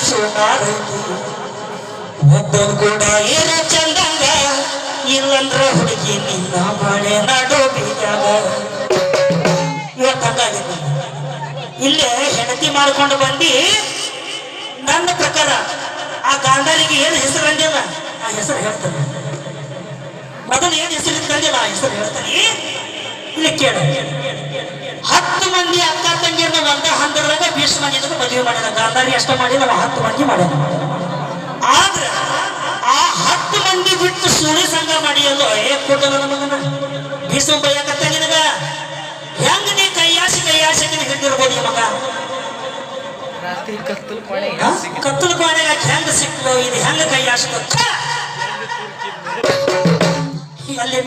ಚಾಳಿಸು ಒಬ್ಬನ್ ಕೂಡ ಇರೋ ಚಂದಂಗ ಇಲ್ಲಂದ್ರ ಹುಡುಗಿ ನಿನ್ನ ಬಾಳೆ ನಾಡೋ ಬೀಜಾಗ ಇವತ್ತಾಗಿದ್ದ ಇಲ್ಲೇ ಹೆಂಡತಿ ಮಾಡ್ಕೊಂಡು ಬಂದಿ. ನನ್ನ ಪ್ರಕಾರ ಆ ಗಾಂಧಾರಿಗೆ ಏನು ಹೆಸರು ಅಂದಿಲ್ಲ, ಆ ಹೆಸರು ಹೇಳ್ತಾನೆ. ಮೊದಲು ಏನು ಹೆಸರು ಇತ್ತಂದಿಲ್ಲ, ಆ ಹೆಸರು ಹೇಳ್ತಾನೆ. ಇಲ್ಲಿ ಕೇಳ, 10 ಮಂದಿ ಅಕ್ಕ ತಂಗಿಯನ್ನ ಒಂದ ಹಂದರದಾಗ ಭೀಷ್ಮ ನಿನಗೆ ಮದುವೆ ಮಾಡ್ಯಾನ. ಗಾಂಧಾರಿ ಅಷ್ಟ ಮಾಡಿದ, 10 ಮಂದಿ ಮಾಡ್ಯಾನ. ಆದ್ರೆ ಆ 10 ಮಂದಿ ಬಿಟ್ಟು ಸುಳಿ ಸಂಘ ಮಾಡಿಯಲ್ಲೋ ಕೊಟ್ಟ ನನ್ನ ಮಗನ ಭೀಷ್ಮ ಬಯ್ಯಕತ್ತ ನಿನಗ. ಹೆಂಗ ನೀ ಕೈಯಾಸಿ ಹಿಡಿದಿರ್ಬೋದು ಈ ಮಗ. ಕತ್ತಲು ಕೋಣೆಗ ಹೆಂಗ ಸಿಕ್ಲು, ಇದು ಹೆಂಗ ಕೈಯಾಸಿ ಅಲ್ಲಿ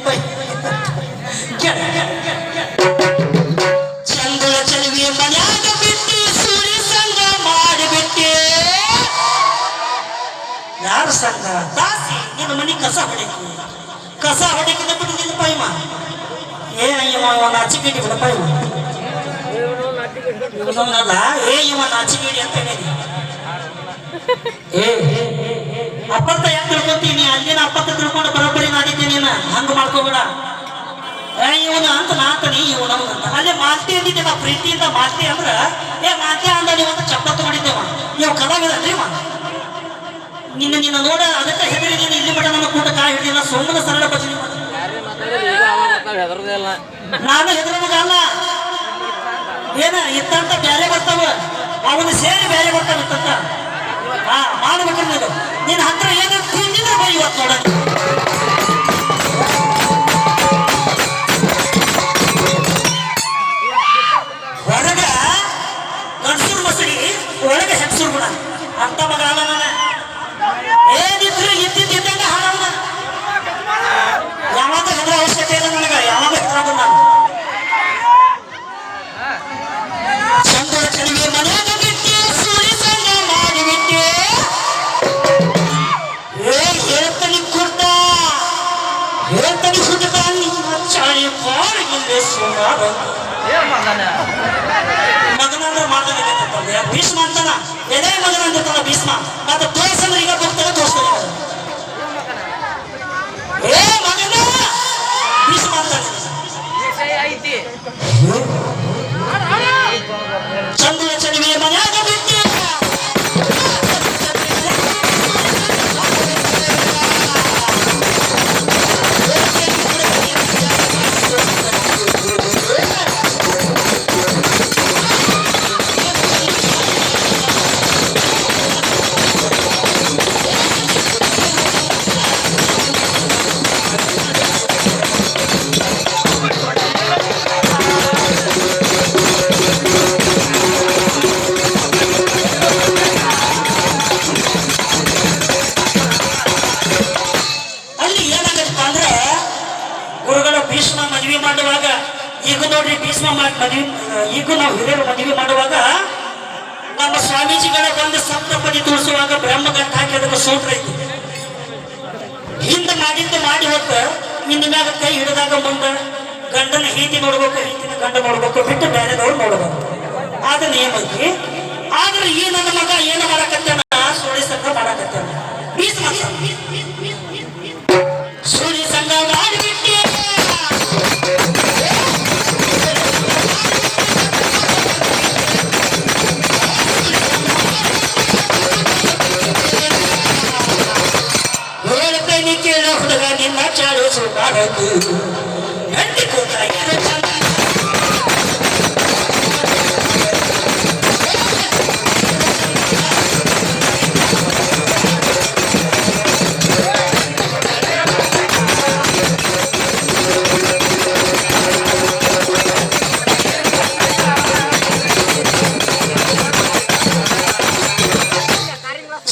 ಚಂದ್ರ ಚಲುವೆ ಮನ್ಯಾಗ ಬಿಟ್ಟು ಸುಳಿ ಸಂಘ ಮಾಡಿಬಿಟ್ಟೆ. ಯಾರ ಸಂಘ? ದಾಸಿ ನಿನ್ನ ಮನೆ ಕಸ ಹೊಡಿಕಿದ ಬಿಟ್ಟು ನಿನ್ನ ಪೈಮ ಇವ ನಾಚಿಕೇಡಿ ಬಿಡ ಪೈಮ ಇವನಲ್ಲ ಇವ ನಾಚಿಕೇಡಿ ಅಂತ ಅಪ್ಪತ್ತ ಯಾಕೆ ತಿಳ್ಕೊತೀನಿ? ಅಲ್ಲಿನ ಅಪ್ಪತ್ತ ತಿಳ್ಕೊಂಡು ಬರೋಬ್ಬರಿ ಮಾಡಿದ್ದೆ ನೀನು. ಹಂಗ ಮಾಡ್ಕೋಬೇಡ. ಇವನು ಅಂತ ನಾತನಿ ಇವನವನು ಅಂತ ಅಲ್ಲೇ ಮಾಲ್ತಿ ಅಂದಿದ್ದೆ. ನಾ ಪ್ರೀತಿಯಿಂದ ಮಾಲ್ತಿ ಅಂದ್ರ ಮಾಲ್ತಿ ಅಂದ ನೀವಂತ ಚಪ್ಪತ್ತು ಮಾಡಿದ್ದೇವ. ನೀವು ಕಲಾವಿದನ್ರಿ ನಿನ್ನ ನೋಡ ಅದಕ್ಕೆ ಹೆದರಿದ್ದೀನಿ. ಇಲ್ಲಿ ಮಠ ನಮ್ಮ ಕೂಟ ಕಾಯಿ ಹಿಡಿದಿಲ್ಲ. ಸೋಮನ ಸರಳ ಭಜನೆ ನಾನು ಹೆದರಲ್ಲ. ಏನ ಇತ್ತಂತ ಬ್ಯಾರೆ ಬರ್ತಾವ, ಅವನು ಸೇರಿ ಬ್ಯಾರೆ ಬರ್ತಾವ ಇತ್ತಂತ. ಮಾಡ್ಬೇಕ್ರಿ ನೀನು. ನಿನ್ನ ಹತ್ರ ಏನು ತಿಂದಿದ್ರೆ ಬೈ ಇವತ್ತು ನೋಡ. ಹೊರಗ ಗಂಡಸೂರು ಮಸಡಿ, ಒಳಗ ಹೆಂಗಸೂರು ಗುಣ ಅಂತ ಮಗ ಅಲ್ಲ ನಾನು. ಏನಿದ್ರು ಇದ್ದಂಗ ಹಾಳವನ. ಯಾವಾಗ ಹೆದರ ಅವಶ್ಯಕತೆ ಇಲ್ಲ ನನಗ, ಯಾವಾಗ ಹೆದರ ನಾನು. ಚಂದ್ರ ಚಲಿಗೆ ಮನೆಯಾಗ ಬಿಟ್ಟು ಸುಳಿ ಸಂಘ ಮಾಡಿಬಿಟ್ಟೆ. ಹೇಳ್ತನಿ ಹುಡುಗ ನಿಮ್ಮ ಚಾಳಿ ಬಾಳಿಗೆ ಸುಮಾರ ಮಗನಂದ್ರೆ ಮಾಡ್ದಂಗೆ ಭೀಷ್ಮ ಅಂತಾನ. ಎದೇ ಮಗನ ಅಂದಿರ್ತಾನ ಭೀಷ್ಮ. ಮತ್ತೆ ತೋರ್ಸಂದ್ರೆ ಈಗ ಬರ್ತಾನೆ ತೋರಿಸ್ತಾನೆ. ಮಗನ ಭೀಷ್ಮ ಅಂತಾನೆ. ಚಂದ್ರ ಚಲಿವೆ ಮನ್ಯಾಗ ಬಿಟ್ಟು ಮಾಡುವಾಗ ಈಗ ನೋಡ್ರಿ ಭೀಷ್ಮ ಮದುವೆ ಈಗ ನಾವು ಹಿರಿಯರು ಮದುವೆ ಮಾಡುವಾಗ ನಮ್ಮ ಸ್ವಾಮೀಜಿಗಳ ಒಂದು ಸಪ್ತಪದಿ ತುಳಿಸುವಾಗ ಬ್ರಹ್ಮಗಂಟ ಹಾಕಿ ಅದಕ್ಕೆ ಸೂತ್ರ ಐತಿ. ಹಿಂದೆ ಮಾಡಿದ್ದು ಮಾಡಿ ಹೊತ್ತ ಇನ್ನು ಮ್ಯಾಗ ಕೈ ಹಿಡಿದಾಗ ಮುಂದೆ ಗಂಡನ ಹೆಂಡತಿ ನೋಡ್ಬೇಕು, ಹೆಂಡತಿನ ಗಂಡ ನೋಡ್ಬೇಕು, ಬಿಟ್ಟು ಬೇರೆದವ್ರು ನೋಡ್ಬೇಕು. ಆದ ನಿಯಮ ಐತಿ. ಆದ್ರೆ ಈ ನನ್ನ ಮಗ ಏನು ಮಾಡಕತ್ತಾನ? ಸುಳಿ ಸಂಘ ಮಾಡಕತ್ತಾನ. ಭೀಷ್ಮ ಸುಳಿ ಸಂಘ ಮಾಡಿಬಿಟ್ಟು ಹುಡುಗ ನಿನ್ನ ಚಾಳಿಸು ಹೆಂಡಿ ಕೂತ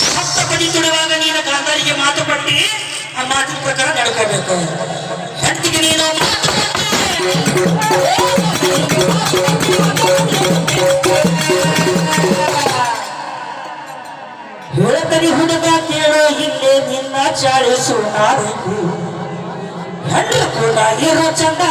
ಸಪ್ತಪದಿ ತುಳಿಯುವಾಗ ನೀನು ಗಾಂಧಾರಿಗೆ ಮಾತು ಕೊಟ್ಟಿ, ಆ ಮಾತಿನ ಪ್ರಕಾರ ನಡ್ಕೋಬೇಕು. ಹೆಂಡತಿಗೆ ನೀನು ಹೇಳ್ತನಿ ಹುಡುಗ ಕೇಳೋ ಇಲ್ಲೇ ನಿನ್ನ ಚಾಳಿಸು ಆರೈಕು. ಹೆಣ್ಣು ಕೂಡ ಇರೋ ಚಂದ